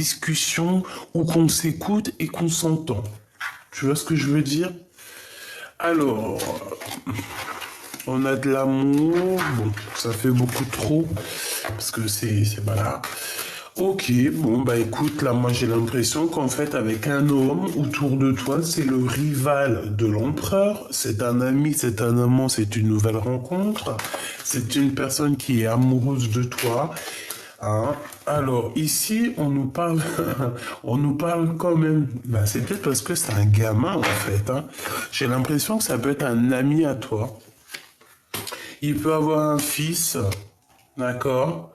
discussion où qu'on s'écoute et qu'on s'entend. Tu vois ce que je veux dire? Alors, on a de l'amour. Bon, ça fait beaucoup trop. Parce que c'est voilà. Ok, bon, bah écoute, là, moi j'ai l'impression qu'en fait, avec un homme autour de toi, c'est le rival de l'empereur. C'est un ami, c'est un amant, c'est une nouvelle rencontre. C'est une personne qui est amoureuse de toi. Hein. Alors, ici, on nous parle, on nous parle quand même. Bah, c'est peut-être parce que c'est un gamin, en fait. Hein. J'ai l'impression que ça peut être un ami à toi. Il peut avoir un fils, d'accord?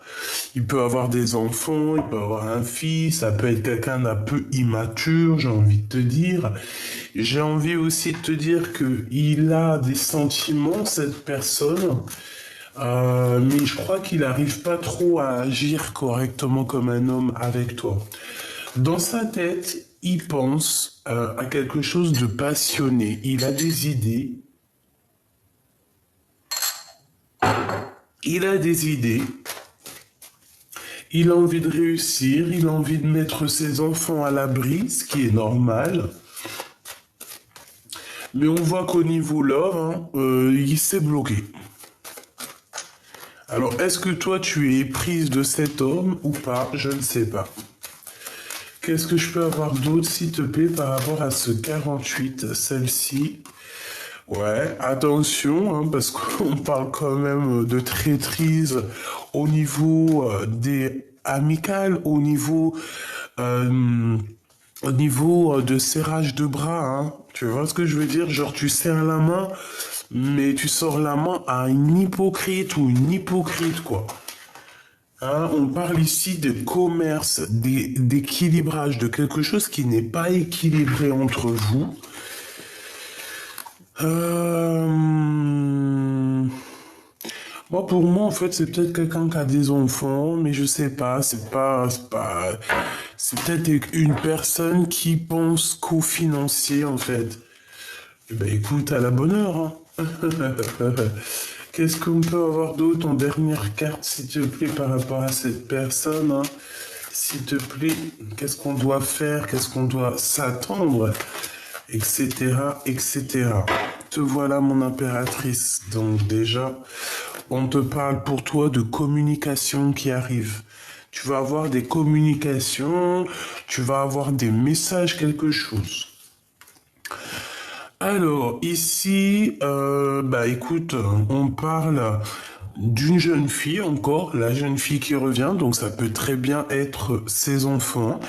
Il peut avoir des enfants, il peut avoir un fils, ça peut être quelqu'un d'un peu immature, j'ai envie de te dire. J'ai envie aussi de te dire que il a des sentiments, cette personne, mais je crois qu'il n'arrive pas trop à agir correctement comme un homme avec toi. Dans sa tête, il pense à quelque chose de passionné. Il a des idées. Il a des idées. Il a envie de réussir. Il a envie de mettre ses enfants à l'abri, ce qui est normal. Mais on voit qu'au niveau love, hein, il s'est bloqué. Alors, est-ce que toi, tu es prise de cet homme ou pas? Je ne sais pas. Qu'est-ce que je peux avoir d'autre, s'il te plaît, par rapport à ce 48, celle-ci? Ouais, attention, hein, parce qu'on parle quand même de traîtrise au niveau des amicales, euh, au niveau de serrage de bras. Hein. Tu vois ce que je veux dire? Genre, tu serres la main, mais tu sors la main à un hypocrite ou une hypocrite, quoi. Hein, on parle ici de commerce, d'équilibrage, de quelque chose qui n'est pas équilibré entre vous. Euh... Moi, pour moi, en fait, c'est peut-être quelqu'un qui a des enfants, mais je sais pas, c'est peut-être une personne qui pense qu'au financier, en fait. Eh ben, écoute, à la bonne heure, hein. Qu'est-ce qu'on peut avoir d'autre en dernière carte, s'il te plaît, par rapport à cette personne, hein? S'il te plaît, qu'est-ce qu'on doit faire, qu'est-ce qu'on doit s'attendre, etc., etc. Te voilà, mon impératrice. Donc déjà, on te parle pour toi de communication qui arrive. Tu vas avoir des communications, tu vas avoir des messages, quelque chose. Alors, ici, bah écoute, on parle d'une jeune fille encore, la jeune fille qui revient, donc ça peut très bien être ses enfants.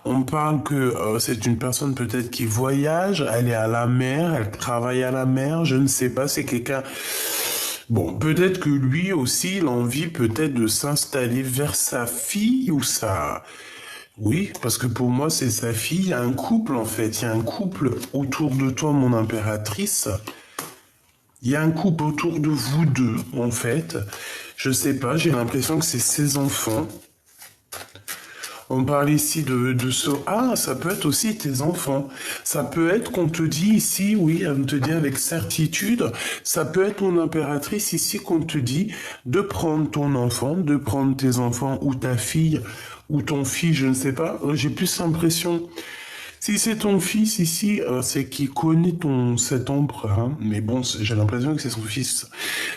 On parle que c'est une personne peut-être qui voyage, elle est à la mer, elle travaille à la mer, je ne sais pas, c'est quelqu'un... Bon, peut-être que lui aussi, il a envie peut-être de s'installer vers sa fille ou sa... Oui, parce que pour moi, c'est sa fille. Il y a un couple, en fait. Il y a un couple autour de toi, mon impératrice. Il y a un couple autour de vous deux, en fait. Je sais pas, j'ai l'impression que c'est ses enfants. On parle ici de ce... Ah, ça peut être aussi tes enfants. Ça peut être qu'on te dit ici, oui, on te dit avec certitude, ça peut être mon impératrice ici qu'on te dit de prendre ton enfant, de prendre tes enfants ou ta fille ou ton fils, je ne sais pas. J'ai plus l'impression... Si c'est ton fils ici, c'est qu'il connaît cet empereur. Hein. Mais bon, j'ai l'impression que c'est son fils.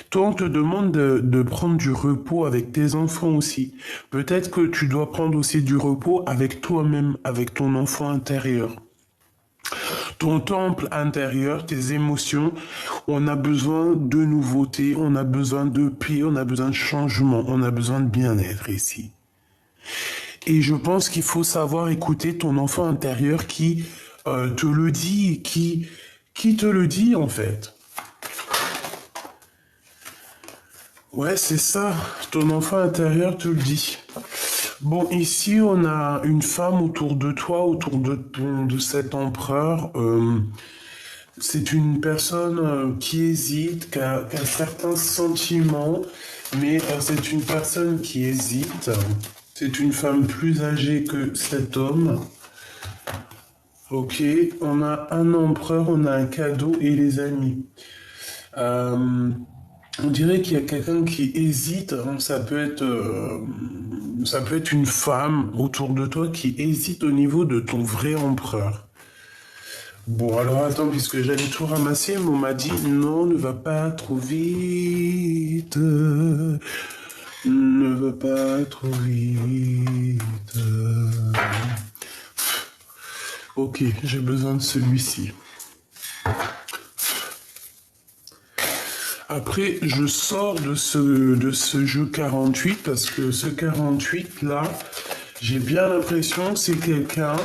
Toi, on te demande de prendre du repos avec tes enfants aussi. Peut-être que tu dois prendre aussi du repos avec toi-même, avec ton enfant intérieur. Ton temple intérieur, tes émotions, on a besoin de nouveautés, on a besoin de paix, on a besoin de changement, on a besoin de bien-être ici. Et je pense qu'il faut savoir écouter ton enfant intérieur qui te le dit, qui te le dit en fait. Ouais, c'est ça, ton enfant intérieur te le dit. Bon, ici, on a une femme autour de toi, autour de cet empereur. C'est une personne qui hésite, qui a certains sentiments, mais c'est une personne qui hésite. C'est une femme plus âgée que cet homme. Ok, on a un empereur, on a un cadeau et les amis. Euh, On dirait qu'il y a quelqu'un qui hésite, hein. Ça peut être une femme autour de toi qui hésite au niveau de ton vrai empereur. Bon, alors attends, puisque j'allais tout ramasser, mais on m'a dit non, ne va pas trop vite. Ne va pas trop vite. Ok, j'ai besoin de celui-ci. Après, je sors de ce jeu 48 parce que ce 48 là, j'ai bien l'impression que c'est quelqu'un,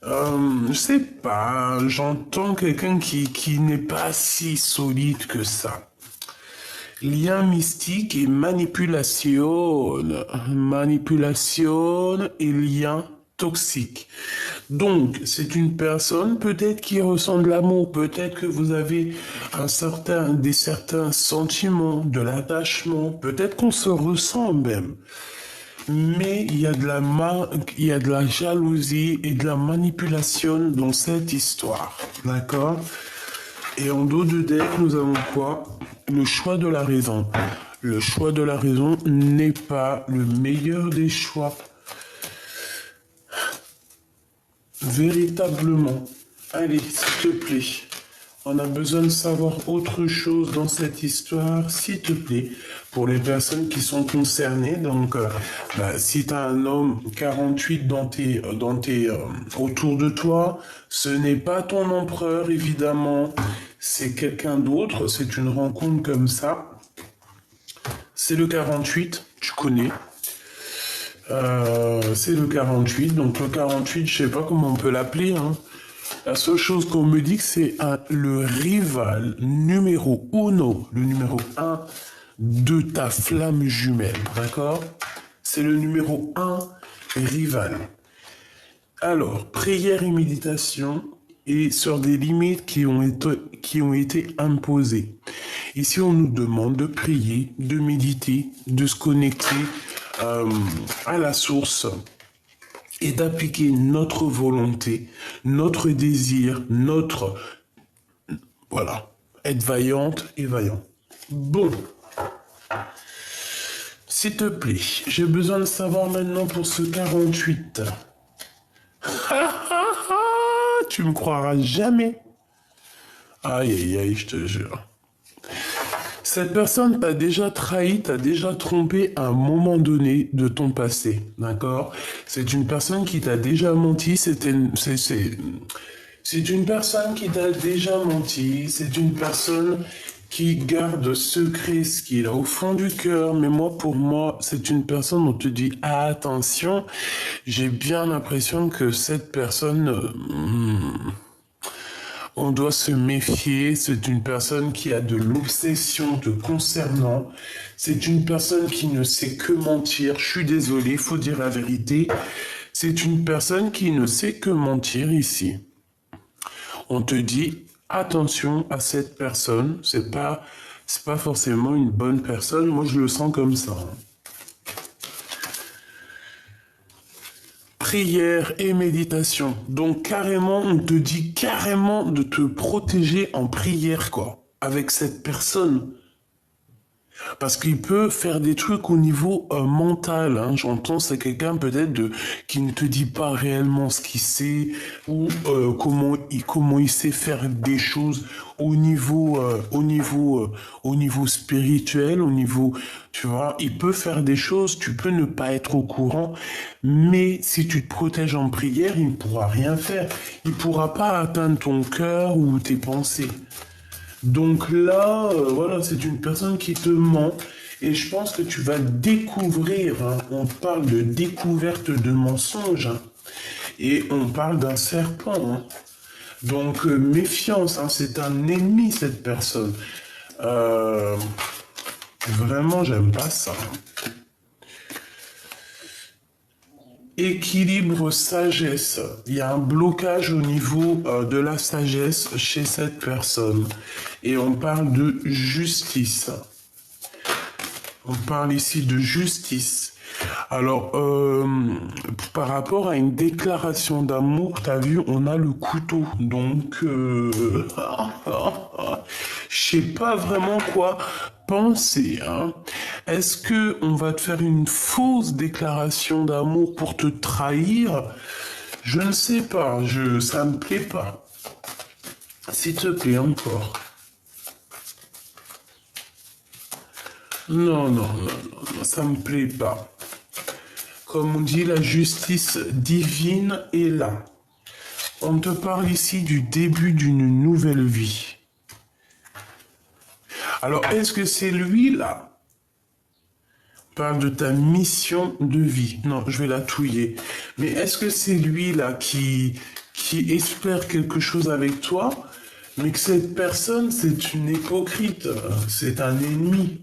je sais pas, j'entends quelqu'un qui n'est pas si solide que ça. Lien mystique et manipulation. Manipulation et lien toxique. Donc, c'est une personne peut-être qui ressent de l'amour, peut-être que vous avez certains sentiments, de l'attachement, peut-être qu'on se ressent même. Mais il y a de la jalousie et de la manipulation dans cette histoire. D'accord? Et en dos de deck, nous avons quoi? Le choix de la raison. Le choix de la raison n'est pas le meilleur des choix. Véritablement. Allez, s'il te plaît. On a besoin de savoir autre chose dans cette histoire, s'il te plaît, pour les personnes qui sont concernées. Donc, si tu as un homme 48 autour de toi, ce n'est pas ton empereur, évidemment. C'est quelqu'un d'autre. C'est une rencontre comme ça. C'est le 48, tu connais. C'est le 48. Donc, le 48, je sais pas comment on peut l'appeler, hein. La seule chose qu'on me dit, c'est le rival numéro uno, le numéro un de ta flamme jumelle, d'accord? C'est le numéro un rival. Alors, prière et méditation et sur des limites qui ont été imposées. Ici, on nous demande de prier, de méditer, de se connecter à la source et d'appliquer notre volonté, notre désir, voilà, être vaillante et vaillant. Bon, s'il te plaît, j'ai besoin de savoir maintenant pour ce 48. Tu me croiras jamais. Aïe, aïe, aïe, je te jure. Cette personne t'a déjà trahi, t'a déjà trompé à un moment donné de ton passé, d'accord? C'est une personne qui t'a déjà menti, c'est une personne qui t'a déjà menti, c'est une personne qui garde secret ce qu'il a au fond du cœur, mais pour moi, c'est une personne où on te dit, ah, attention, j'ai bien l'impression que cette personne, on doit se méfier, c'est une personne qui a de l'obsession te concernant, c'est une personne qui ne sait que mentir, je suis désolé, il faut dire la vérité, c'est une personne qui ne sait que mentir ici. On te dit, attention à cette personne, c'est pas forcément une bonne personne, moi je le sens comme ça. Prière et méditation. Donc carrément, on te dit carrément de te protéger en prière, quoi, avec cette personne. Parce qu'il peut faire des trucs au niveau mental, hein. J'entends, c'est quelqu'un peut-être qui ne te dit pas réellement ce qu'il sait ou comment il sait faire des choses au niveau spirituel, au niveau, tu vois, il peut faire des choses, tu peux ne pas être au courant, mais si tu te protèges en prière, il ne pourra rien faire. Il ne pourra pas atteindre ton cœur ou tes pensées. Donc là, voilà, c'est une personne qui te ment et je pense que tu vas découvrir, hein, on parle de découverte de mensonges, hein, et on parle d'un serpent. Hein. Donc méfiance, hein, c'est un ennemi cette personne. Vraiment, j'aime pas ça. Hein. Équilibre sagesse. Il y a un blocage au niveau de la sagesse chez cette personne. Et on parle de justice. On parle ici de justice. Alors, par rapport à une déclaration d'amour, t'as vu, on a le couteau. Donc, je sais pas vraiment quoi penser, hein. Est-ce que on va te faire une fausse déclaration d'amour pour te trahir? Je ne sais pas, ça me plaît pas. S'il te plaît, encore. Non, non, non, non, non, ça me plaît pas. Comme on dit, la justice divine est là. On te parle ici du début d'une nouvelle vie. Alors, est-ce que c'est lui là? Parle de ta mission de vie. Non, je vais la touiller. Mais est-ce que c'est lui là qui espère quelque chose avec toi, mais que cette personne, c'est une hypocrite, c'est un ennemi?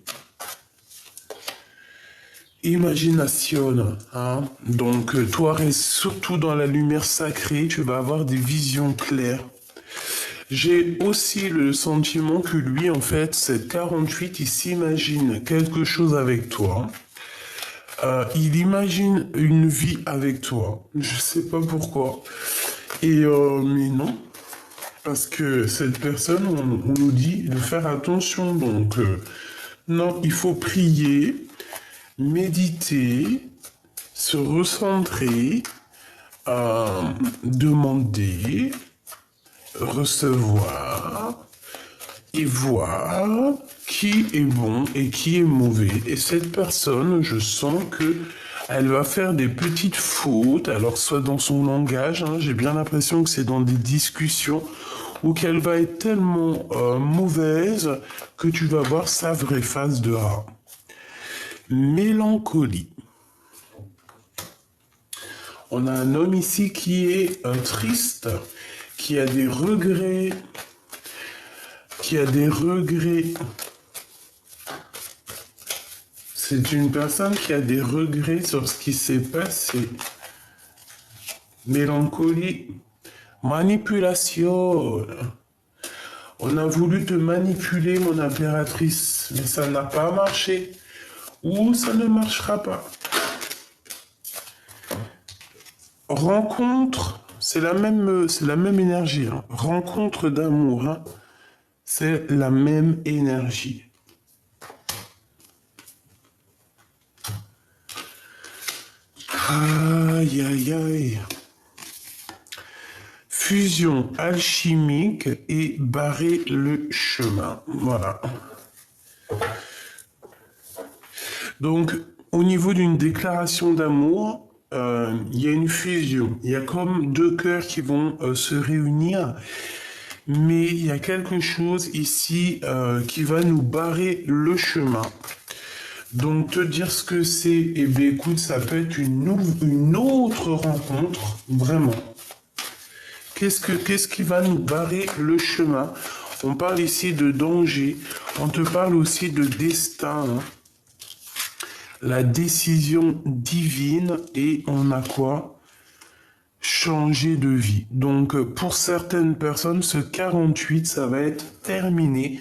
Imagination, hein. Donc, toi, reste surtout dans la lumière sacrée, tu vas avoir des visions claires. J'ai aussi le sentiment que lui, en fait, cette 48, il s'imagine quelque chose avec toi. Il imagine une vie avec toi. Je sais pas pourquoi. Mais non. Parce que cette personne, on nous dit de faire attention. Donc, non, il faut prier, méditer, se recentrer, demander, recevoir et voir qui est bon et qui est mauvais. Et cette personne, je sens que elle va faire des petites fautes, alors soit dans son langage, hein, j'ai bien l'impression que c'est dans des discussions, ou qu'elle va être tellement mauvaise que tu vas voir sa vraie face de rat. Mélancolie. On a un homme ici qui est triste, qui a des regrets, C'est une personne qui a des regrets sur ce qui s'est passé. Mélancolie, manipulation. On a voulu te manipuler, mon impératrice, mais ça n'a pas marché. Ou ça ne marchera pas. Rencontre, c'est la même énergie. Hein. Rencontre d'amour, hein. C'est la même énergie. Aïe, aïe, aïe. Fusion alchimique et barrer le chemin. Voilà. Donc, au niveau d'une déclaration d'amour, il y a une fusion. Il y a comme deux cœurs qui vont se réunir. Mais il y a quelque chose ici qui va nous barrer le chemin. Donc, te dire ce que c'est, eh bien, écoute, ça peut être une autre rencontre, vraiment. Qu'est-ce qui va nous barrer le chemin? On parle ici de danger. On te parle aussi de destin. Hein. La décision divine et on a quoi? Changer de vie. Donc, pour certaines personnes, ce 48, ça va être terminé.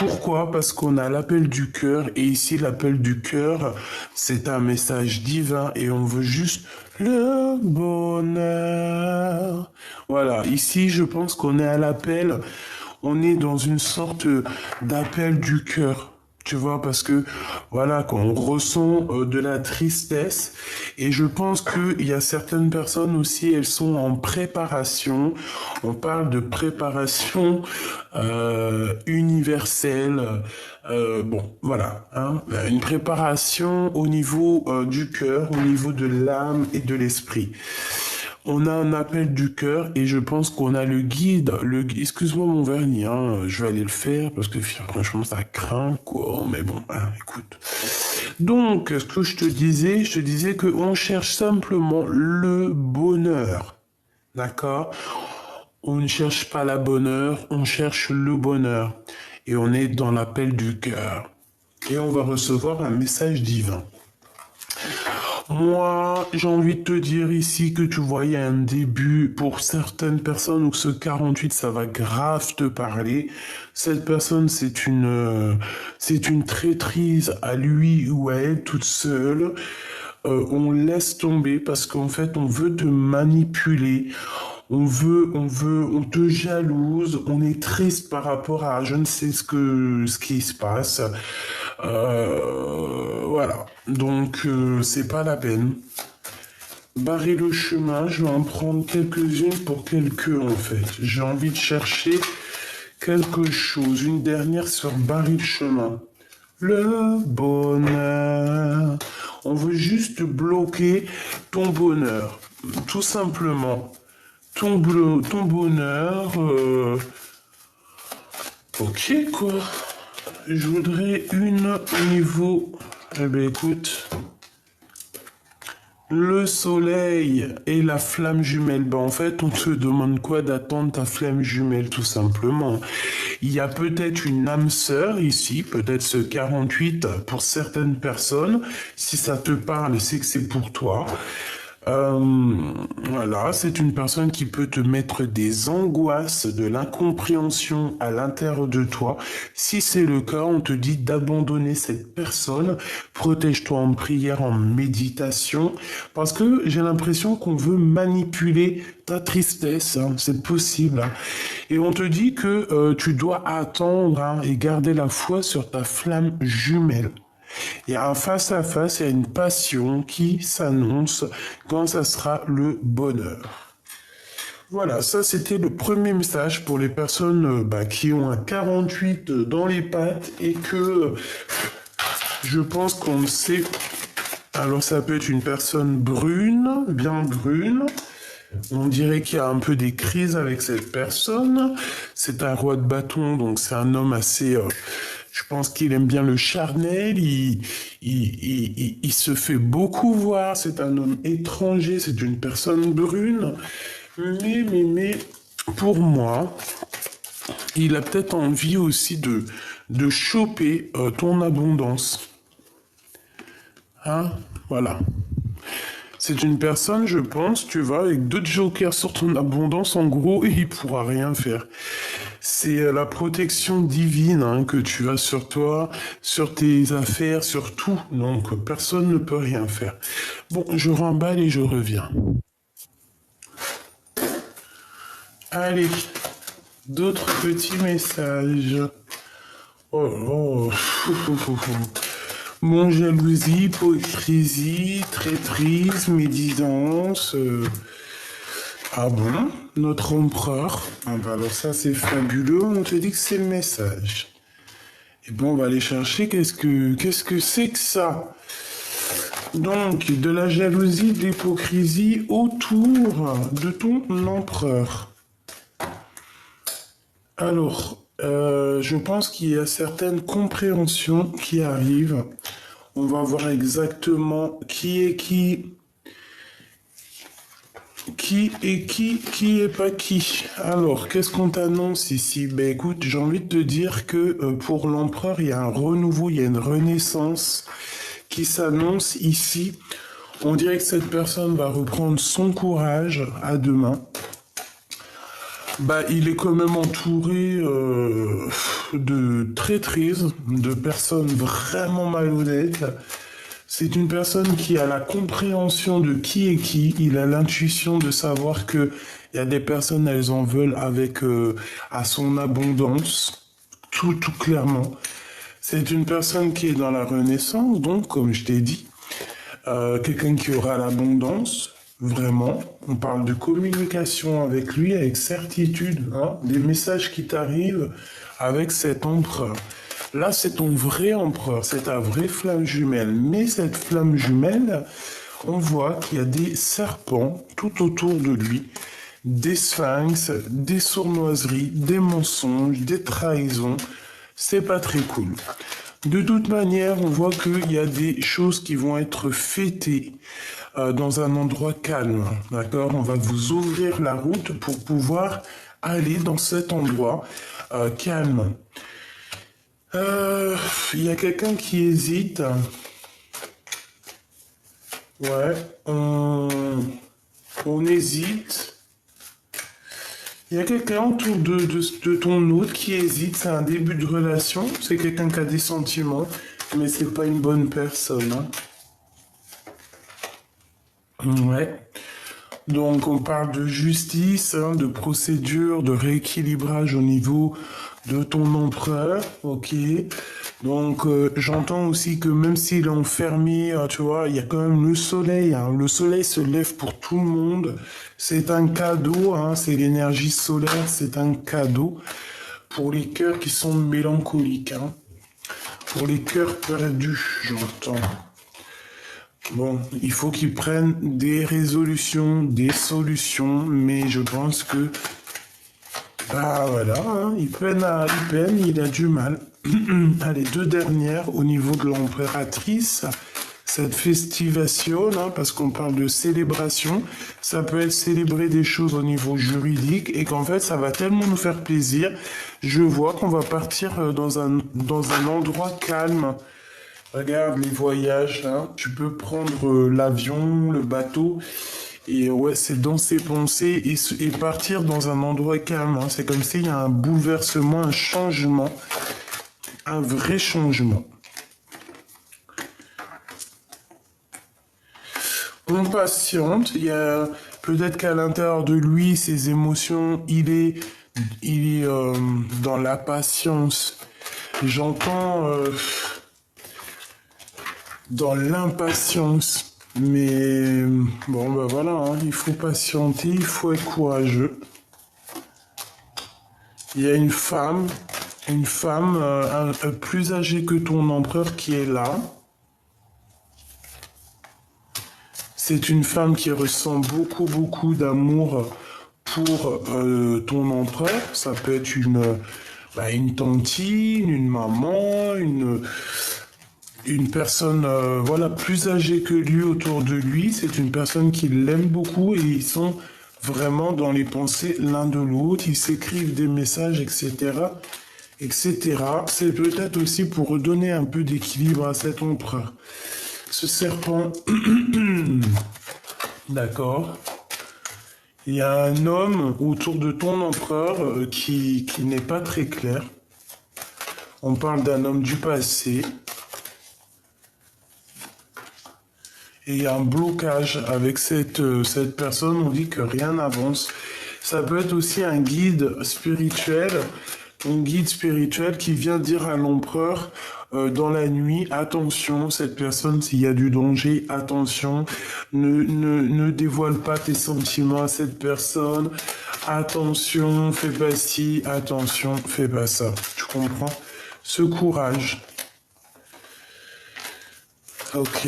Pourquoi? Parce qu'on a l'appel du cœur et ici l'appel du cœur, c'est un message divin et on veut juste le bonheur. Voilà, ici je pense qu'on est à l'appel, on est dans une sorte d'appel du cœur. Tu vois, parce que, voilà, quand on ressent de la tristesse, et je pense qu'il y a certaines personnes aussi, elles sont en préparation. On parle de préparation universelle. Bon, voilà, hein, une préparation au niveau du cœur, au niveau de l'âme et de l'esprit. On a un appel du cœur et je pense qu'on a le guide. Excuse-moi mon vernis, hein, je vais aller le faire parce que franchement ça craint quoi. Mais bon, hein, écoute. Donc, ce que je te disais qu'on cherche simplement le bonheur. D'accord? On ne cherche pas la bonheur, on cherche le bonheur. Et on est dans l'appel du cœur. Et on va recevoir un message divin. Moi, j'ai envie de te dire ici que tu voyais un début pour certaines personnes où ce 48, ça va grave te parler. Cette personne, c'est une traîtrise à lui ou à elle toute seule. on laisse tomber parce qu'en fait, on veut te manipuler. On te jalouse, on est triste par rapport à je ne sais ce qui se passe. Voilà. Donc, c'est pas la peine. Barrer le chemin, je vais en prendre quelques-unes pour quelques en fait. J'ai envie de chercher quelque chose. Une dernière sur barrer le chemin. Le bonheur. On veut juste bloquer ton bonheur. Tout simplement. Ton bonheur. Ok, quoi. Je voudrais une au niveau. Eh ben, écoute. Le soleil et la flamme jumelle. Ben, en fait, on te demande quoi d'attendre ta flamme jumelle, tout simplement. Il y a peut-être une âme sœur ici, peut-être ce 48 pour certaines personnes. Si ça te parle, c'est que c'est pour toi. Voilà, c'est une personne qui peut te mettre des angoisses, de l'incompréhension à l'intérieur de toi. Si c'est le cas, on te dit d'abandonner cette personne. Protège-toi en prière, en méditation, parce que j'ai l'impression qu'on veut manipuler ta tristesse, hein, c'est possible. Hein. Et on te dit que tu dois attendre hein, et garder la foi sur ta flamme jumelle. Il y a un face-à-face, il y a une passion qui s'annonce quand ça sera le bonheur. Voilà, ça c'était le premier message pour les personnes qui ont un 48 dans les pattes et que je pense qu'on le sait. Alors ça peut être une personne brune, bien brune. On dirait qu'il y a un peu des crises avec cette personne. C'est un roi de bâton, donc c'est un homme assez... je pense qu'il aime bien le charnel, il se fait beaucoup voir, c'est un homme étranger, c'est une personne brune. Mais, pour moi, il a peut-être envie aussi de choper ton abondance. Hein? Voilà. C'est une personne, je pense, tu vois, avec deux jokers sur ton abondance, en gros, et il pourra rien faire. C'est la protection divine hein, que tu as sur toi, sur tes affaires, sur tout. Donc, personne ne peut rien faire. Bon, je remballe et je reviens. Allez, d'autres petits messages. Oh, oh. Mon jalousie, hypocrisie, traîtrise, médisance. Ah bon? Notre empereur? Ah bah alors ça c'est fabuleux, on te dit que c'est le message. Et bon, on va aller chercher qu'est-ce que c'est que ça? Donc, de la jalousie, de l'hypocrisie autour de ton empereur. Alors, je pense qu'il y a certaines compréhensions qui arrivent. On va voir exactement qui est qui est pas qui. Alors, qu'est-ce qu'on t'annonce ici? Ben écoute, j'ai envie de te dire que pour l'empereur, il y a un renouveau, il y a une renaissance qui s'annonce ici. On dirait que cette personne va reprendre son courage à deux mains. Bah, il est quand même entouré de traîtrises, de personnes vraiment malhonnêtes. C'est une personne qui a la compréhension de qui est qui. Il a l'intuition de savoir que il y a des personnes, elles en veulent avec à son abondance, tout clairement. C'est une personne qui est dans la renaissance, donc comme je t'ai dit, quelqu'un qui aura l'abondance. Vraiment, on parle de communication avec lui, avec certitude, hein, des messages qui t'arrivent avec cet empereur. Là, c'est ton vrai empereur, c'est ta vraie flamme jumelle. Mais cette flamme jumelle, on voit qu'il y a des serpents tout autour de lui, des sphinx, des sournoiseries, des mensonges, des trahisons. C'est pas très cool. De toute manière, on voit qu'il y a des choses qui vont être fêtées dans un endroit calme, d'accord? On va vous ouvrir la route pour pouvoir aller dans cet endroit calme. Il y a quelqu'un qui hésite. Ouais, on hésite. Il y a quelqu'un autour de ton autre qui hésite. C'est un début de relation. C'est quelqu'un qui a des sentiments, mais c'est pas une bonne personne. Hein. Ouais. Donc on parle de justice, hein, de procédure, de rééquilibrage au niveau de ton empereur, ok. Donc j'entends aussi que même s'il est enfermé, tu vois, il y a quand même le soleil, hein. Le soleil se lève pour tout le monde. C'est un cadeau, hein, c'est l'énergie solaire, c'est un cadeau pour les cœurs qui sont mélancoliques, hein. Pour les cœurs perdus, j'entends. Bon, il faut qu'ils prennent des résolutions, des solutions, mais je pense que, bah voilà, hein, il peine, il a du mal. Allez, deux dernières au niveau de l'impératrice, cette festivation, hein, parce qu'on parle de célébration, ça peut être célébrer des choses au niveau juridique et qu'en fait ça va tellement nous faire plaisir. Je vois qu'on va partir dans un endroit calme. Regarde les voyages, hein. Tu peux prendre l'avion, le bateau, et ouais, c'est dans ses pensées et partir dans un endroit calme, hein. C'est comme s'il y a un bouleversement, un changement, un vrai changement. On patiente, il y a peut-être qu'à l'intérieur de lui, ses émotions, il est dans la patience. J'entends dans l'impatience. Mais bon, ben voilà, hein, il faut patienter, il faut être courageux. Il y a une femme plus âgée que ton empereur qui est là. C'est une femme qui ressent beaucoup, beaucoup d'amour pour ton empereur. Ça peut être une tantine, une maman, une personne voilà, plus âgée que lui autour de lui. C'est une personne qui l'aime beaucoup et ils sont vraiment dans les pensées l'un de l'autre. Ils s'écrivent des messages, etc. etc. C'est peut-être aussi pour redonner un peu d'équilibre à cet empereur. Ce serpent, d'accord. Il y a un homme autour de ton empereur qui n'est pas très clair. On parle d'un homme du passé. Et il y a un blocage avec cette personne, on dit que rien n'avance. Ça peut être aussi un guide spirituel qui vient dire à l'empereur dans la nuit, attention, cette personne, s'il y a du danger, attention, ne dévoile pas tes sentiments à cette personne, attention, fais pas ci, attention, fais pas ça. Tu comprends? Ce courage. Ok.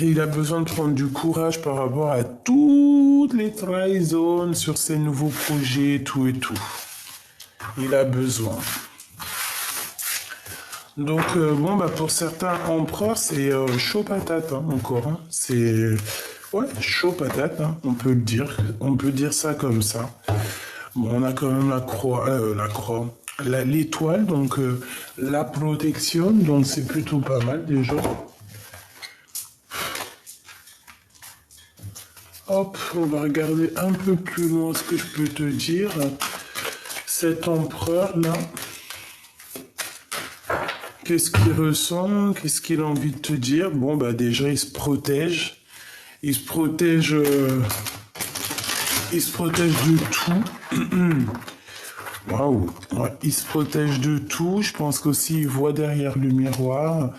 Il a besoin de prendre du courage par rapport à toutes les trahisons sur ses nouveaux projets, tout et tout. Il a besoin. Donc, bon, bah, pour certains empereurs, c'est chaud patate, hein, encore. Hein. C'est, ouais, chaud patate, hein, on peut le dire. On peut dire ça comme ça. Bon, on a quand même l'étoile, donc la protection, donc c'est plutôt pas mal déjà. Hop, on va regarder un peu plus loin ce que je peux te dire. Cet empereur-là, qu'est-ce qu'il ressent? Qu'est-ce qu'il a envie de te dire? Bon, bah déjà, il se protège. Il se protège de tout. Waouh, ouais, il se protège de tout. Je pense qu'aussi il voit derrière le miroir.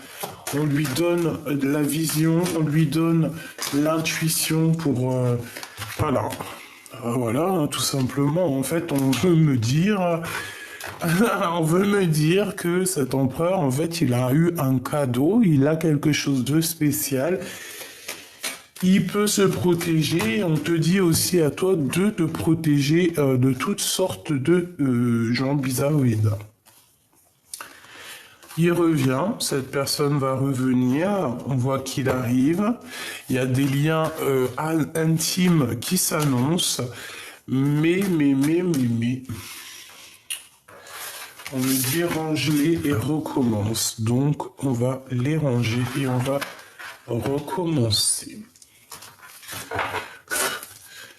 On lui donne la vision, on lui donne l'intuition pour... voilà. Voilà, hein, tout simplement. En fait, on veut me dire... on veut me dire que cet empereur, en fait, il a eu un cadeau, il a quelque chose de spécial. Il peut se protéger. On te dit aussi à toi de te protéger de toutes sortes de gens bizarroïdes. Il revient, cette personne va revenir, on voit qu'il arrive, il y a des liens intimes qui s'annoncent, mais, on me dit range-les et recommence, donc on va les ranger et on va recommencer.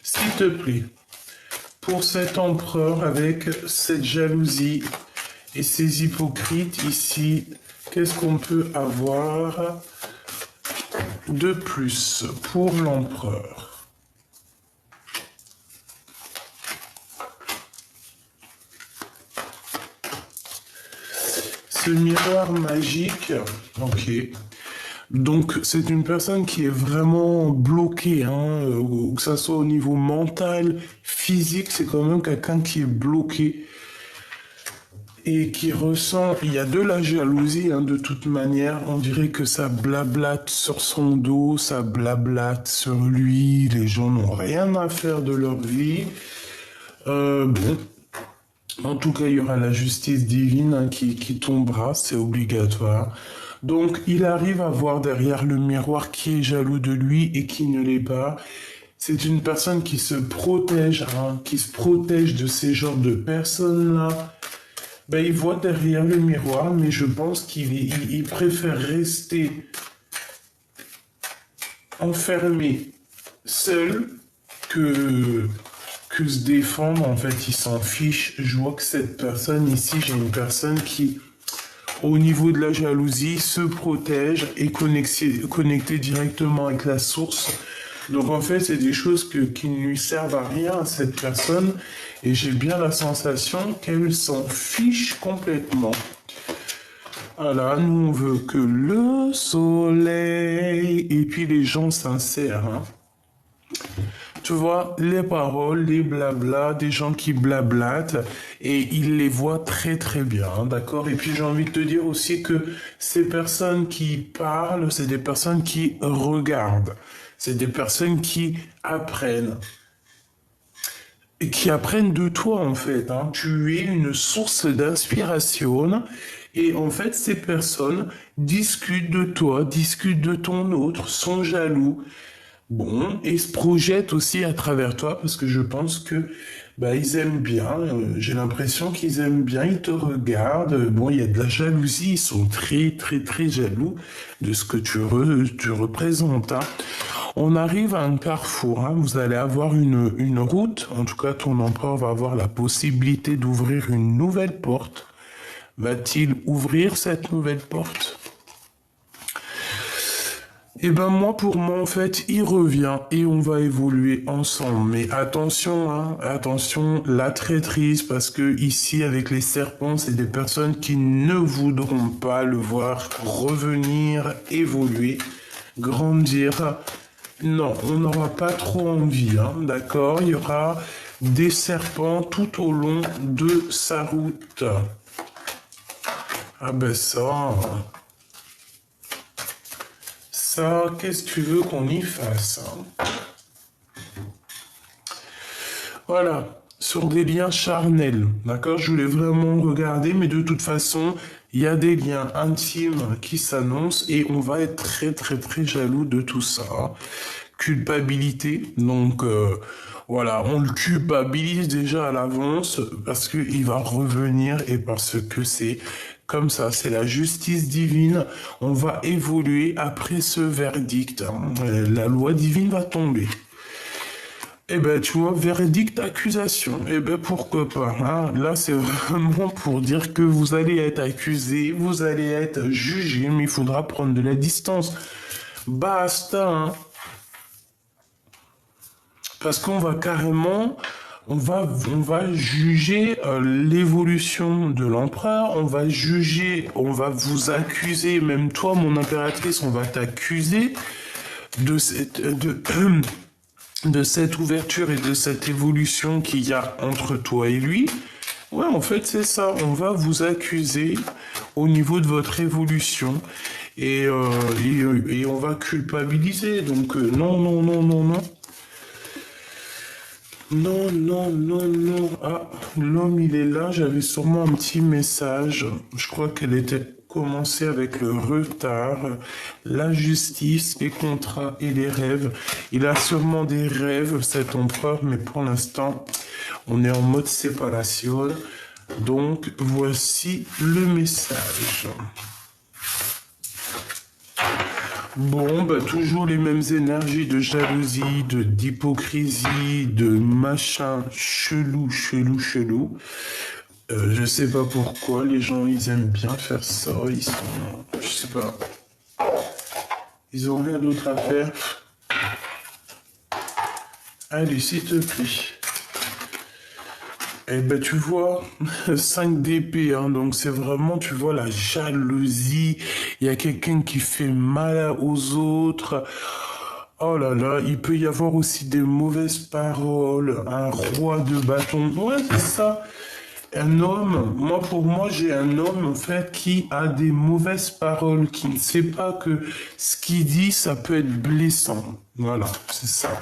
S'il te plaît, pour cet empereur avec cette jalousie et ces hypocrites ici, qu'est-ce qu'on peut avoir? de plus pour l'empereur? Ce miroir magique, ok. Donc, c'est une personne qui est vraiment bloquée, hein, que ça soit au niveau mental, physique, c'est quand même quelqu'un qui est bloqué et qui ressent, il y a de la jalousie, hein, de toute manière, on dirait que ça blablate sur son dos, ça blablate sur lui, les gens n'ont rien à faire de leur vie. Bon, en tout cas, il y aura la justice divine, hein, qui tombera, c'est obligatoire. Donc, il arrive à voir derrière le miroir qui est jaloux de lui et qui ne l'est pas. C'est une personne qui se protège, hein, qui se protège de ces genres de personnes-là. Ben, il voit derrière le miroir, mais je pense qu'il préfère rester enfermé, seul, que se défendre. En fait, il s'en fiche. Je vois que cette personne ici, j'ai une personne qui, au niveau de la jalousie, se protège et connecté directement avec la source. Donc en fait, c'est des choses qui ne lui servent à rien à cette personne. Et j'ai bien la sensation qu'elle s'en fiche complètement. Voilà, nous on veut que le soleil et puis les gens sincères, hein. Tu vois, les paroles, les blabla, des gens qui blablatent et ils les voient très très bien, hein, d'accord? Et puis j'ai envie de te dire aussi que ces personnes qui parlent, c'est des personnes qui regardent, c'est des personnes qui apprennent. Et qui apprennent de toi en fait, hein. Tu es une source d'inspiration et en fait ces personnes discutent de toi, discutent de ton autre, sont jaloux. Bon, et se projettent aussi à travers toi parce que je pense que bah, ils aiment bien. J'ai l'impression qu'ils aiment bien, ils te regardent. Bon, il y a de la jalousie, ils sont très très très jaloux de ce que tu représentes, hein. On arrive à un carrefour, hein. Vous allez avoir une route. En tout cas, ton empereur va avoir la possibilité d'ouvrir une nouvelle porte. Va-t-il ouvrir cette nouvelle porte? Eh ben moi, pour moi, en fait, il revient et on va évoluer ensemble. Mais attention, hein, attention, la traîtrise, parce que ici, avec les serpents, c'est des personnes qui ne voudront pas le voir revenir, évoluer, grandir. Non, on n'aura pas trop envie, hein, d'accord? Il y aura des serpents tout au long de sa route. Ah ben ça, qu'est-ce que tu veux qu'on y fasse, hein? Voilà, sur des liens charnels, d'accord? Je voulais vraiment regarder, mais de toute façon, il y a des liens intimes qui s'annoncent et on va être très très très jaloux de tout ça, hein. Culpabilité, donc voilà, on le culpabilise déjà à l'avance parce qu'il va revenir et parce que c'est comme ça, c'est la justice divine. On va évoluer après ce verdict, hein. La loi divine va tomber. Eh ben, tu vois, verdict, accusation. Eh ben, pourquoi pas, hein. Là, c'est vraiment pour dire que vous allez être accusé, vous allez être jugé, mais il faudra prendre de la distance. Basta, hein. Parce qu'on va carrément, on va juger l'évolution de l'empereur, on va juger, on va vous accuser, même toi, mon impératrice, on va t'accuser de de cette ouverture et de cette évolution qu'il y a entre toi et lui. Ouais, en fait, c'est ça. On va vous accuser au niveau de votre évolution et on va culpabiliser. Donc, non, non, non, non, non. Non, non, non, non. Ah, l'homme, il est là. J'avais sûrement un petit message. Je crois qu'elle était commencée avec le retard, la justice, les contrats et les rêves. Il a sûrement des rêves, cet empereur, mais pour l'instant, on est en mode séparation. Donc, voici le message. Bon, bah, toujours les mêmes énergies de jalousie, d'hypocrisie, de machin chelou, chelou, chelou. Je sais pas pourquoi, les gens, ils aiment bien faire ça, je sais pas. Ils ont rien d'autre à faire. Allez, s'il te plaît. Eh ben, tu vois, 5 d'épée, hein, donc c'est vraiment, tu vois, la jalousie. Il y a quelqu'un qui fait mal aux autres. Oh là là, il peut y avoir aussi des mauvaises paroles, un roi de bâton. Ouais, c'est ça. Un homme, moi pour moi, j'ai un homme en fait qui a des mauvaises paroles, qui ne sait pas que ce qu'il dit, ça peut être blessant. Voilà, c'est ça.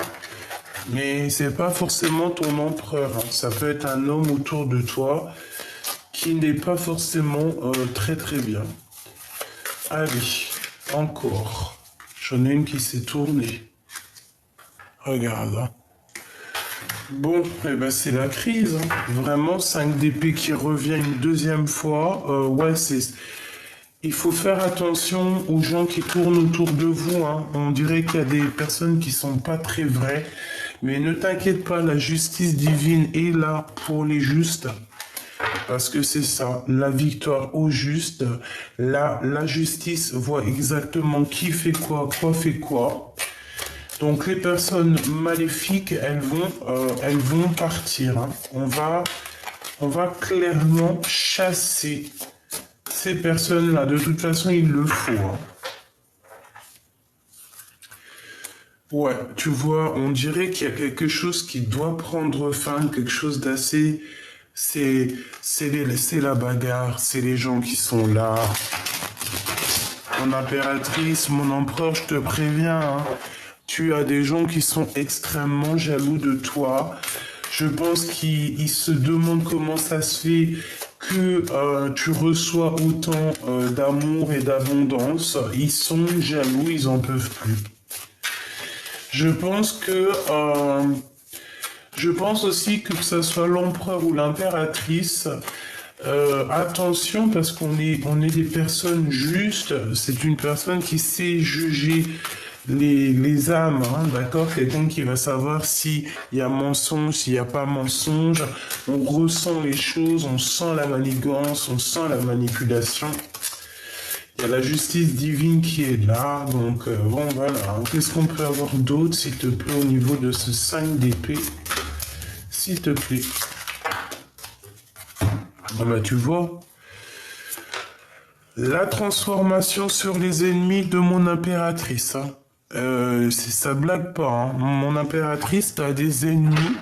Mais c'est pas forcément ton empereur, hein. Ça peut être un homme autour de toi qui n'est pas forcément très très bien. Allez, encore. J'en ai une qui s'est tournée. Regarde, hein. Bon, eh ben c'est la crise, hein. Vraiment, 5 d'épée qui revient une deuxième fois. Ouais, c'est... Il faut faire attention aux gens qui tournent autour de vous, hein. On dirait qu'il y a des personnes qui sont pas très vraies. Mais ne t'inquiète pas, la justice divine est là pour les justes. Parce que c'est ça, la victoire au juste. La justice voit exactement qui fait quoi fait quoi. Donc les personnes maléfiques, elles vont partir, hein. On va clairement chasser ces personnes-là. De toute façon, il le faut, hein. Ouais, tu vois, on dirait qu'il y a quelque chose qui doit prendre fin, quelque chose d'assez... C'est la bagarre, c'est les gens qui sont là. Mon impératrice, mon empereur, je te préviens, hein, tu as des gens qui sont extrêmement jaloux de toi. Je pense qu'ils se demandent comment ça se fait que tu reçois autant d'amour et d'abondance. Ils sont jaloux, ils en peuvent plus. Je pense aussi que ce soit l'empereur ou l'impératrice, attention parce on est des personnes justes. C'est une personne qui sait juger les âmes, hein, d'accord? Quelqu'un qui va savoir s'il y a mensonge, s'il n'y a pas mensonge. On ressent les choses, on sent la manigance, on sent la manipulation. Il y a la justice divine qui est là, donc bon voilà. Qu'est-ce qu'on peut avoir d'autre, s'il te plaît, au niveau de ce 5 d'épée? S'il te plaît. Ah bah tu vois, la transformation sur les ennemis de mon impératrice, hein. Ça blague pas, hein. Mon impératrice, t'as des ennemis.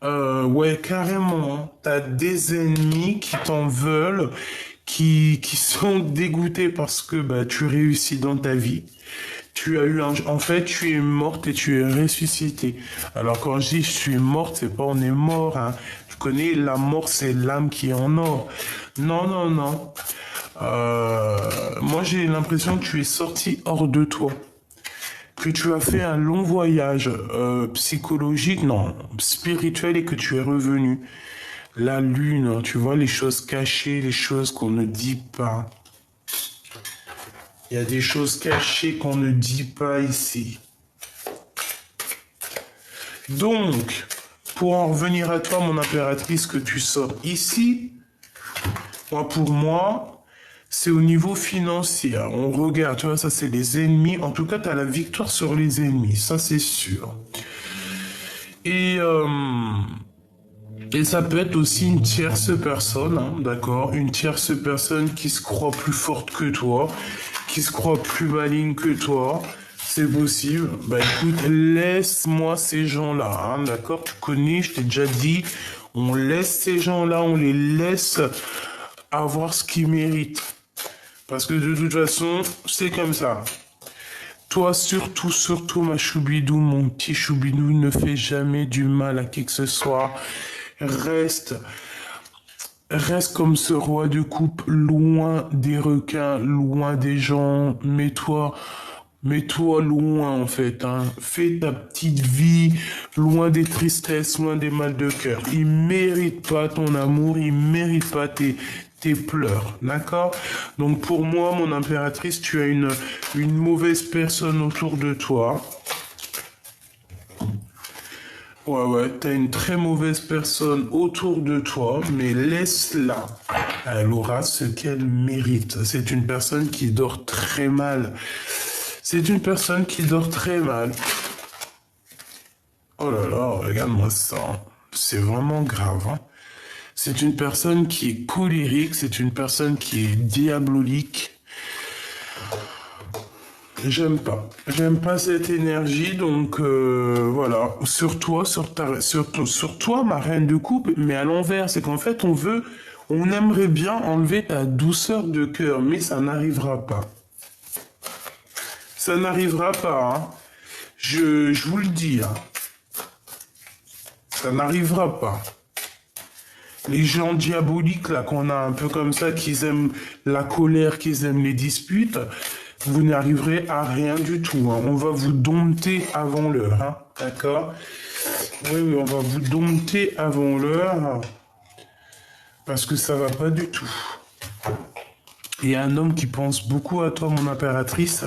Ouais, carrément, hein. T'as des ennemis qui t'en veulent, qui sont dégoûtés parce que bah, tu réussis dans ta vie. En fait, tu es morte et tu es ressuscitée. Alors quand je dis je suis morte, c'est pas on est mort, hein. Tu connais, la mort, c'est l'âme qui est en or. Non, non, non. Moi, j'ai l'impression que tu es sorti hors de toi. Que tu as fait un long voyage psychologique, non, spirituel et que tu es revenu. La lune, hein, tu vois, les choses cachées, les choses qu'on ne dit pas. Il y a des choses cachées qu'on ne dit pas ici. Donc, pour en revenir à toi, mon impératrice, que tu sors ici, pour moi, c'est au niveau financier. On regarde, tu vois, ça c'est les ennemis. En tout cas, tu as la victoire sur les ennemis, ça c'est sûr. Et ça peut être aussi une tierce personne, hein, d'accord? Une tierce personne qui se croit plus forte que toi, qui se croit plus maligne que toi. C'est possible. Bah écoute, laisse-moi ces gens-là, hein, d'accord? Tu connais, je t'ai déjà dit, on laisse ces gens-là, on les laisse avoir ce qu'ils méritent. Parce que de toute façon, c'est comme ça. Toi, surtout, ma choubidou, mon petit choubidou, ne fais jamais du mal à qui que ce soit. Reste comme ce roi de coupe, loin des requins, loin des gens. Mets-toi loin, en fait, hein. Fais ta petite vie, loin des tristesses, loin des mal de cœur. Il mérite pas ton amour, il mérite pas tes pleurs, d'accord? Donc pour moi, mon impératrice, tu as une mauvaise personne autour de toi. Ouais, t'as une très mauvaise personne autour de toi, mais laisse-la. Elle aura ce qu'elle mérite. C'est une personne qui dort très mal. C'est une personne qui dort très mal. Oh là là, regarde-moi ça. C'est vraiment grave, hein. C'est une personne qui est colérique, c'est une personne qui est diabolique. J'aime pas. J'aime pas cette énergie, donc voilà. Sur toi, sur toi, ma reine de coupe, mais à l'envers, c'est qu'en fait, on aimerait bien enlever ta douceur de cœur, mais ça n'arrivera pas. Ça n'arrivera pas, hein. Je vous le dis, hein. Ça n'arrivera pas. Les gens diaboliques, là, qu'on a un peu comme ça, qui aiment la colère, qui aiment les disputes, vous n'arriverez à rien du tout, hein. On va vous dompter avant l'heure, hein. D'accord? Oui, oui, on va vous dompter avant l'heure, parce que ça va pas du tout. Il y a un homme qui pense beaucoup à toi, mon impératrice,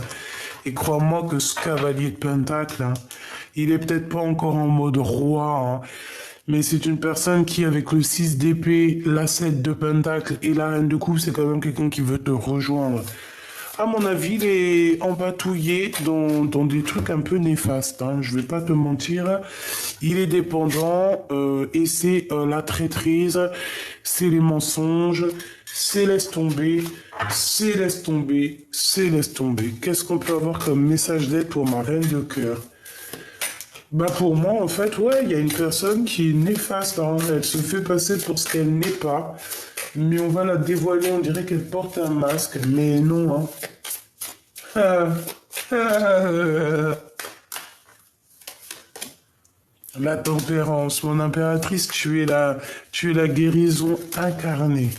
et crois-moi que ce cavalier de Pentacle, hein, il est peut-être pas encore en mode roi, hein, mais c'est une personne qui, avec le 6 d'épée, la 7 de Pentacle et la reine de coupe, c'est quand même quelqu'un qui veut te rejoindre. À mon avis, il est empatouillé dans des trucs un peu néfastes, hein, je vais pas te mentir. Il est dépendant, et c'est la traîtrise, c'est les mensonges, c'est laisse tomber, c'est laisse tomber, c'est laisse tomber. Qu'est-ce qu'on peut avoir comme message d'aide pour ma reine de cœur? Bah pour moi, en fait, ouais, il y a une personne qui est néfaste, hein. Elle se fait passer pour ce qu'elle n'est pas, mais on va la dévoiler, on dirait qu'elle porte un masque, mais non, hein. La tempérance, mon impératrice, tu es la guérison incarnée.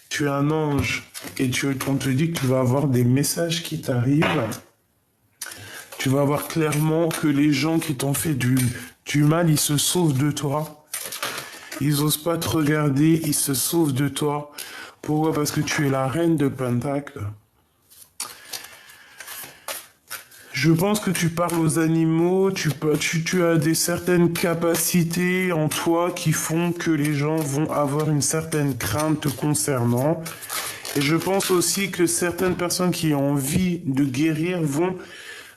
Tu es un ange, et on te dit que tu vas avoir des messages qui t'arrivent. Tu vas voir clairement que les gens qui t'ont fait du mal, ils se sauvent de toi. Ils osent pas te regarder, ils se sauvent de toi. Pourquoi? Parce que tu es la reine de Pentacle. Je pense que tu parles aux animaux, tu as certaines capacités en toi qui font que les gens vont avoir une certaine crainte te concernant. Et je pense aussi que certaines personnes qui ont envie de guérir vont...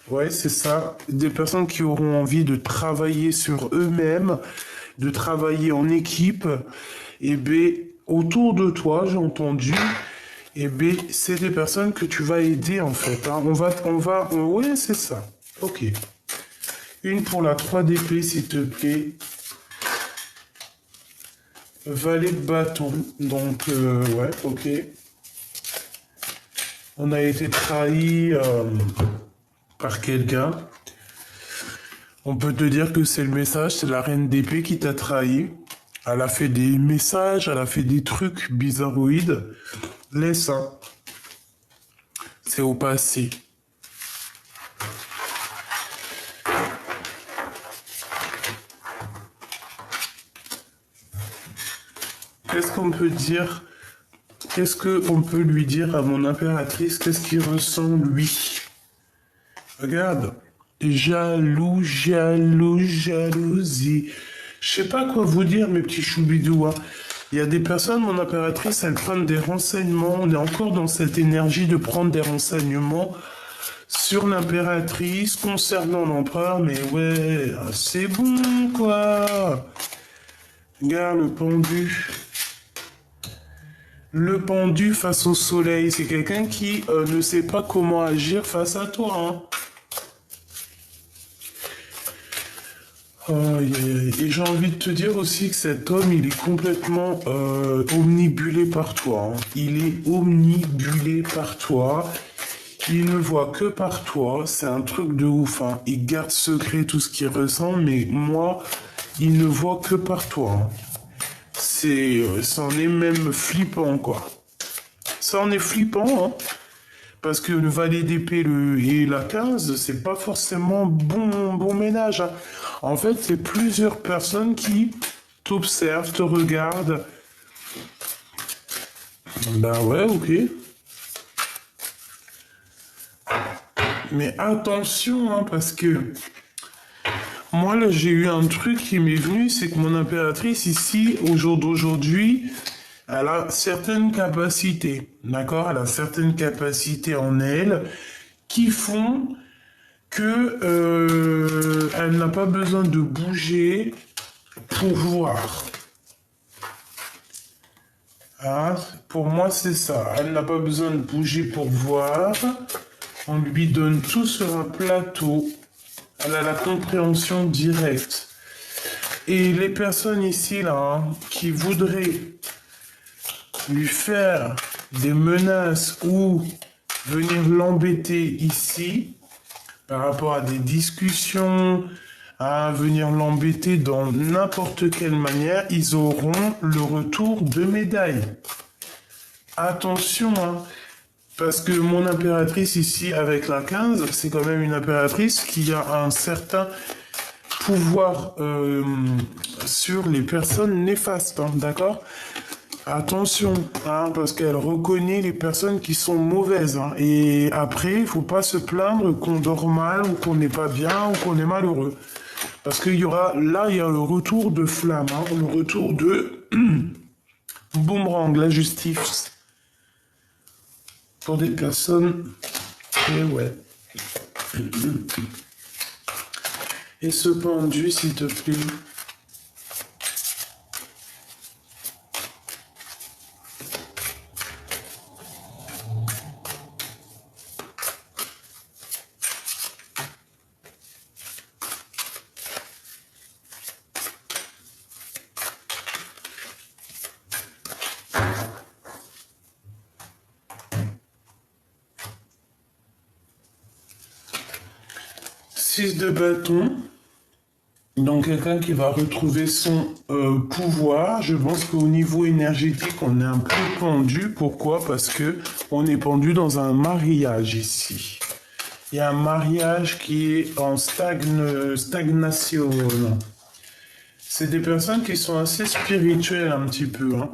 Ouais, c'est ça. Des personnes qui auront envie de travailler sur eux-mêmes, de travailler en équipe. Et bien, autour de toi, j'ai entendu, et bien, c'est des personnes que tu vas aider, en fait, hein. Ouais, c'est ça. Ok. Une pour la 3 d'épée, s'il te plaît. Valet de bâton. Donc, ouais, ok. On a été trahi par quelqu'un. On peut te dire que c'est le message, c'est la reine d'épée qui t'a trahi. Elle a fait des messages, elle a fait des trucs bizarroïdes. Laisse ça. C'est au passé. Qu'est-ce qu'on peut dire? Qu'est-ce qu'on peut lui dire à mon impératrice? Qu'est-ce qu'il ressent, lui? Regarde. Jaloux, jaloux, jalousie. Je sais pas quoi vous dire, mes petits choubidous, hein. Il y a des personnes, mon impératrice, elles prennent des renseignements. On est encore dans cette énergie de prendre des renseignements sur l'impératrice concernant l'empereur. Mais ouais, c'est bon, quoi. Regarde le pendu. Le pendu face au soleil. C'est quelqu'un qui ne sait pas comment agir face à toi, hein. Et j'ai envie de te dire aussi que cet homme, il est complètement omnibulé par toi, hein. Il est omnibulé par toi. Il ne voit que par toi. C'est un truc de ouf, hein. Il garde secret tout ce qu'il ressent, mais moi, il ne voit que par toi, hein. Ça en est même flippant, quoi. Ça en est flippant, hein. Parce que le valet d'épée et la 15, c'est pas forcément bon ménage, hein. En fait, c'est plusieurs personnes qui t'observent, te regardent. Ben ouais, ok. Mais attention, hein, parce que moi, là, j'ai eu un truc qui m'est venu, c'est que mon impératrice, ici, au jour d'aujourd'hui, elle a certaines capacités, d'accord? Elle a certaines capacités en elle qui font que elle n'a pas besoin de bouger pour voir. Ah, pour moi, c'est ça. Elle n'a pas besoin de bouger pour voir. On lui donne tout sur un plateau. Elle a la compréhension directe. Et les personnes ici, là, qui voudraient lui faire des menaces ou venir l'embêter ici, par rapport à des discussions, à venir l'embêter dans n'importe quelle manière, ils auront le retour de médaille. Attention, hein, parce que mon impératrice ici, avec la 15, c'est quand même une impératrice qui a un certain pouvoir sur les personnes néfastes, hein, d'accord? Attention, hein, parce qu'elle reconnaît les personnes qui sont mauvaises. Hein, et après, il faut pas se plaindre qu'on dort mal ou qu'on n'est pas bien ou qu'on est malheureux. Parce qu'il y aura, là, il y a le retour de flamme, hein, le retour de boomerang, la justice. Pour des personnes, et ouais. Et ce pendu, s'il te plaît. De bâton, donc quelqu'un qui va retrouver son pouvoir. Je pense qu'au niveau énergétique, on est un peu pendu. Pourquoi? Parce que on est pendu dans un mariage ici. Il y a un mariage qui est en stagnation. C'est des personnes qui sont assez spirituelles un petit peu. Hein.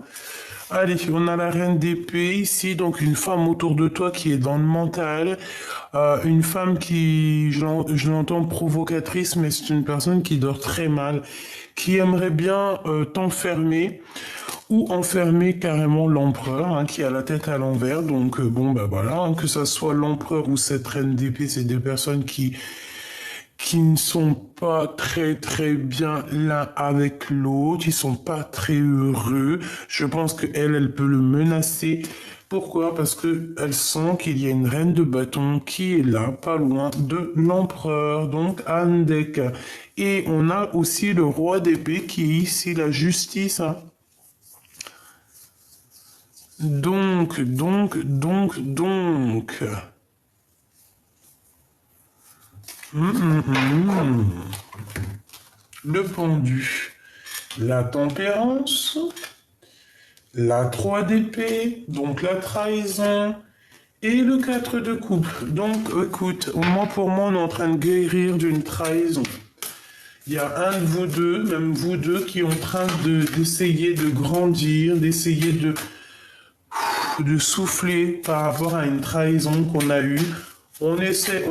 Allez, on a la reine d'épée ici, donc une femme autour de toi qui est dans le mental, une femme qui, je l'entends provocatrice, mais c'est une personne qui dort très mal, qui aimerait bien t'enfermer ou enfermer carrément l'empereur, hein, qui a la tête à l'envers. Donc bon, bah voilà, hein, que ça soit l'empereur ou cette reine d'épée, c'est des personnes qui ne sont pas très très bien l'un avec l'autre, ils sont pas très heureux. Je pense que elle peut le menacer. Pourquoi? Parce que elle sent qu'il y a une reine de bâton qui est là, pas loin de l'empereur, donc Andek. Et on a aussi le roi d'épée qui est ici, la justice. Hein. Donc. Le pendu, la tempérance, la 3 d'épée, donc la trahison, et le 4 de coupe. Donc, écoute, pour moi, on est en train de guérir d'une trahison. Il y a un de vous deux, même vous deux, qui est en train d'essayer de grandir, d'essayer de souffler par rapport à une trahison qu'on a eue. On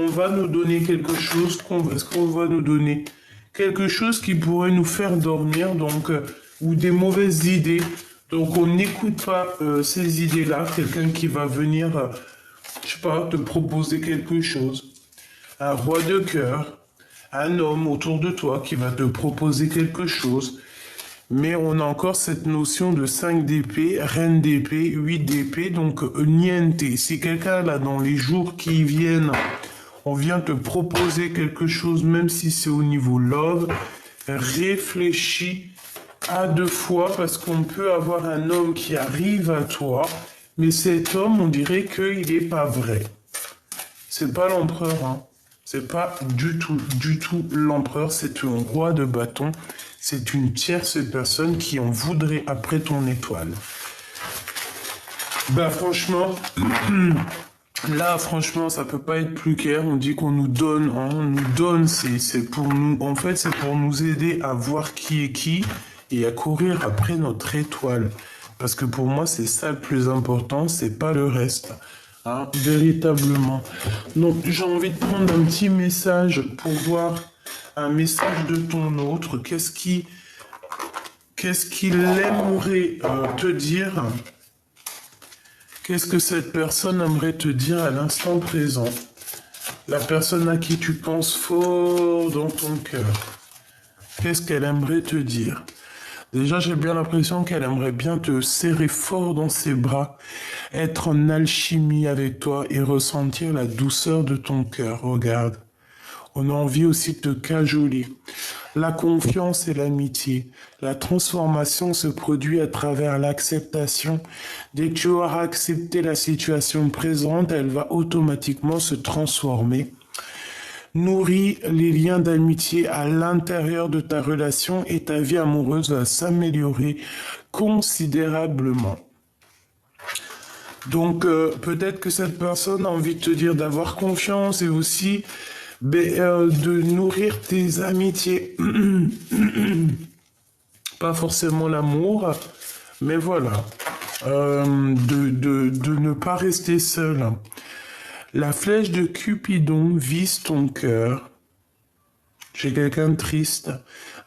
va nous donner quelque chose, est-ce qu'on va nous donner quelque chose qui pourrait nous faire dormir, donc, ou des mauvaises idées. Donc on n'écoute pas ces idées-là, quelqu'un qui va venir, je sais pas, te proposer quelque chose. Un roi de cœur, un homme autour de toi qui va te proposer quelque chose. Mais on a encore cette notion de 5 d'épée, reine d'épée, 8 d'épée, donc niente. Si quelqu'un là dans les jours qui viennent, on vient te proposer quelque chose, même si c'est au niveau love, réfléchis à 2 fois parce qu'on peut avoir un homme qui arrive à toi, mais cet homme, on dirait qu'il n'est pas vrai. C'est pas l'empereur, hein. C'est pas du tout l'empereur, c'est un roi de bâton. C'est une tierce personne qui en voudrait après ton étoile. Bah franchement, là franchement ça peut pas être plus clair. On dit qu'on nous donne, hein, on nous donne, c'est pour nous, en fait c'est pour nous aider à voir qui est qui et à courir après notre étoile. Parce que pour moi c'est ça le plus important, c'est pas le reste. Hein, véritablement. Donc j'ai envie de prendre un petit message pour voir un message de ton autre. Qu'est-ce qu'il aimerait te dire? Qu'est-ce que cette personne aimerait te dire à l'instant présent? La personne à qui tu penses fort dans ton cœur, qu'est-ce qu'elle aimerait te dire? Déjà, j'ai bien l'impression qu'elle aimerait bien te serrer fort dans ses bras, être en alchimie avec toi et ressentir la douceur de ton cœur. Regarde. On a envie aussi de te cajoler. La confiance et l'amitié. La transformation se produit à travers l'acceptation. Dès que tu auras accepté la situation présente, elle va automatiquement se transformer. Nourris les liens d'amitié à l'intérieur de ta relation et ta vie amoureuse va s'améliorer considérablement. Donc peut-être que cette personne a envie de te dire d'avoir confiance et aussi de nourrir tes amitiés. Pas forcément l'amour, mais voilà. De ne pas rester seul. La flèche de Cupidon vise ton cœur. J'ai quelqu'un de triste.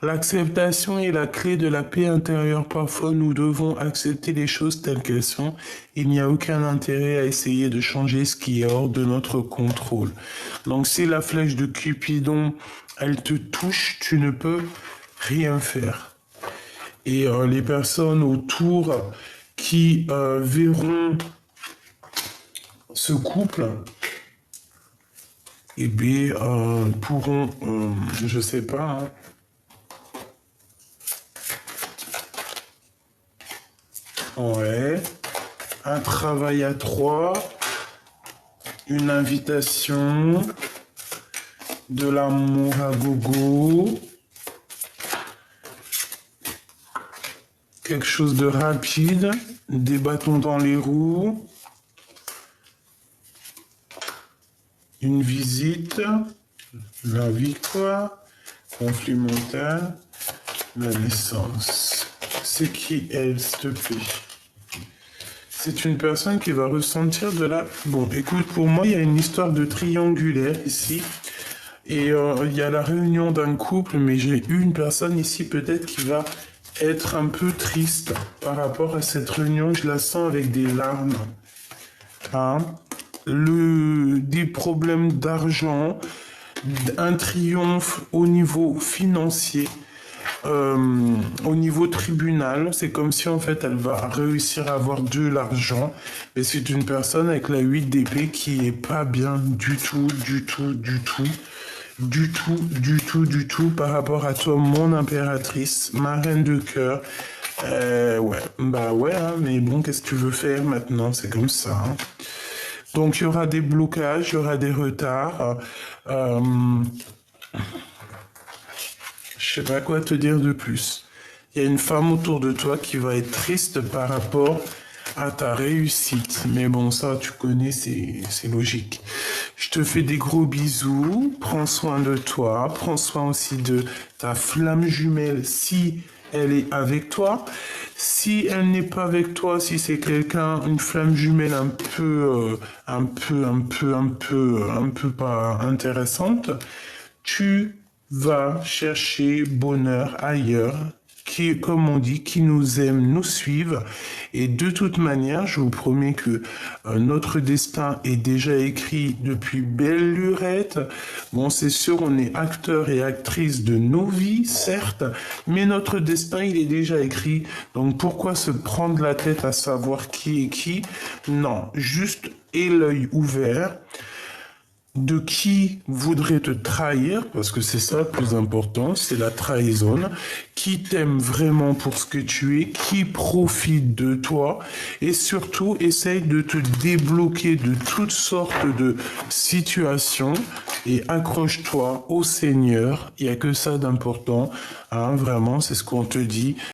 L'acceptation est la clé de la paix intérieure. Parfois, nous devons accepter les choses telles qu'elles sont. Il n'y a aucun intérêt à essayer de changer ce qui est hors de notre contrôle. Donc, si la flèche de Cupidon, elle te touche, tu ne peux rien faire. Et les personnes autour qui verront ce couple, eh bien, pourront, je sais pas, hein, ouais, un travail à trois, une invitation, de l'amour à gogo, quelque chose de rapide, des bâtons dans les roues, une visite, la victoire, conflit mental, la naissance. C'est qui elle, s'il te plaît? C'est une personne qui va ressentir de la... Bon, écoute, pour moi, il y a une histoire de triangulaire ici. Et il y a la réunion d'un couple, mais j'ai une personne ici peut-être qui va être un peu triste par rapport à cette réunion. Je la sens avec des larmes. Hein? Des problèmes d'argent, un triomphe au niveau financier, au niveau tribunal. C'est comme si en fait elle va réussir à avoir de l'argent. Et c'est une personne avec la 8 d'épée qui est pas bien du tout, du tout, du tout. Du tout, du tout, du tout par rapport à toi, mon impératrice, ma reine de cœur. Ouais, bah ouais, hein, mais bon, qu'est-ce que tu veux faire maintenant? C'est comme ça. Hein. Donc, il y aura des blocages, il y aura des retards. Je sais pas quoi te dire de plus. Il y a une femme autour de toi qui va être triste par rapport à ta réussite. Mais bon, ça, tu connais, c'est logique. Je te fais des gros bisous. Prends soin de toi. Prends soin aussi de ta flamme jumelle si elle est avec toi. Si elle n'est pas avec toi, si c'est quelqu'un, une flamme jumelle un peu pas intéressante, tu vas chercher bonheur ailleurs, qui, comme on dit, qui nous aiment, nous suivent. Et de toute manière, je vous promets que notre destin est déjà écrit depuis belle lurette. Bon, c'est sûr, on est acteurs et actrices de nos vies, certes, mais notre destin, il est déjà écrit. Donc, pourquoi se prendre la tête à savoir qui est qui? Non, juste aie l'œil ouvert. De qui voudrait te trahir, parce que c'est ça le plus important, c'est la trahison, qui t'aime vraiment pour ce que tu es, qui profite de toi, et surtout essaye de te débloquer de toutes sortes de situations, et accroche-toi au Seigneur, il n'y a que ça d'important, hein, vraiment, c'est ce qu'on te dit.